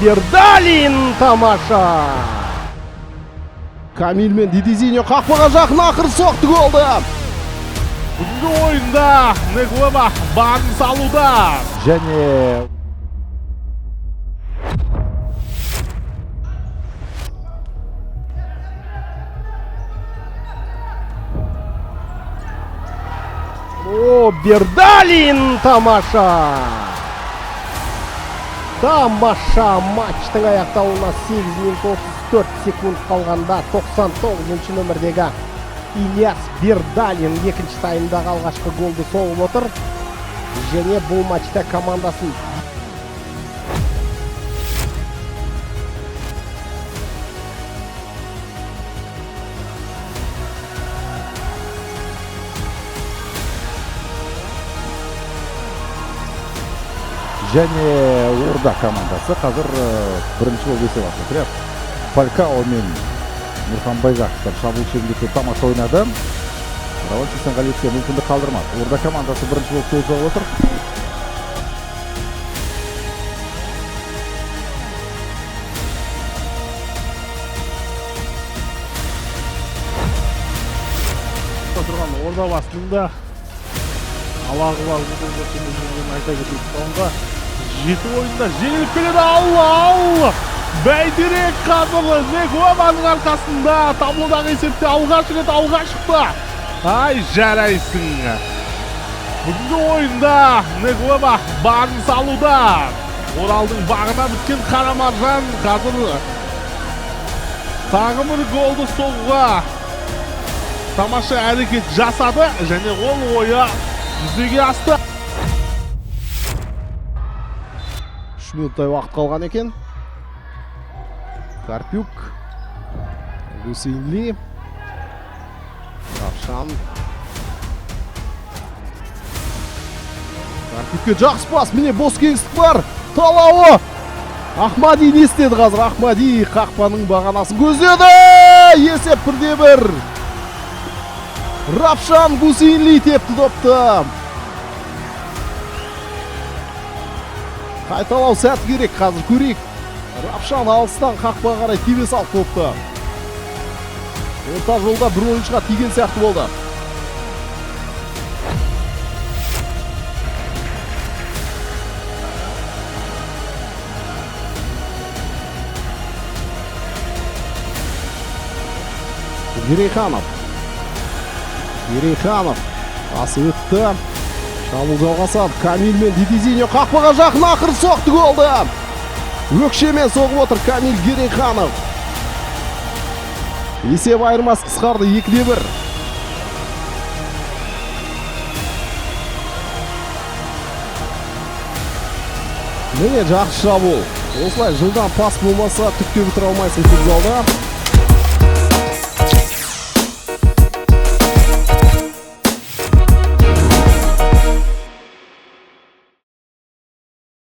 Бердалин тамаша. Камил мен Дидизиньо қақпаға жақын ақыр соқты голды. Бүгінгі ойында Неглева барын салуда. Және Бердалин тамаша. Тамаша матчтың аяқталуына 8 минут 34 секунд қалғанда 99 нөмірдегі Ильяс Бердалин екінші таймдағы алғашқы голды соғып отыр. Және бұл матчта командасын және Орда командасы қазір бірінші болып есеп алды. Фалькао мен Нұрхан Байзақовтар шабуыл шебінде тамаша ойнады. Рауан Сисенғалиевке мүмкіндік қалдырмады. Орда командасы бірінші болып гол соғып отыр. Отырған Орда басында алағы бар бұл айта кетейік. Соңғы 7 ойында жеңіліп келеді. Алла! Бәйдерек қазір Неглеваның арқасында таблодағы есепте алғаш рет алға шықты. Ай, жарайсың. Бүгінгі ойында Неглева барын салуда. Оралдың бағына біткен Қарамаржан қазір тағы бір голды соғуға тамаша әрекет жасады және ол ойы жүзеге асты. 3 минуттай уақыт қалған екен. Карпюк, Гусейнли, Равшан. Карпюкке жақсы пас, міне бос кеңістік бар. Талауы. Ахмади не істеді қазір? Ахмади қақпаның бағанасын көздеді. Есеп 1-1. Равшан Гусейнли тепті допты. Қайталау сәті керек, қазір көрейік. Равшан алыстан қақпаға қарай тебе салып топты. Орта жолда бір ойыншыға тиген сияқты болды. Ерейханов асы өтті. Шабуыл жалғасады. Камил мен Дидизиньо қақпаға жақын ақыр соқты голды. Өкшемен соғып отыр Камил Ерейханов. Есеп айырмасы қысқарды 2-1. Міне жақсы шабуыл. Осылай жылдан пас болмаса түкте бітіре алмайсың футболда.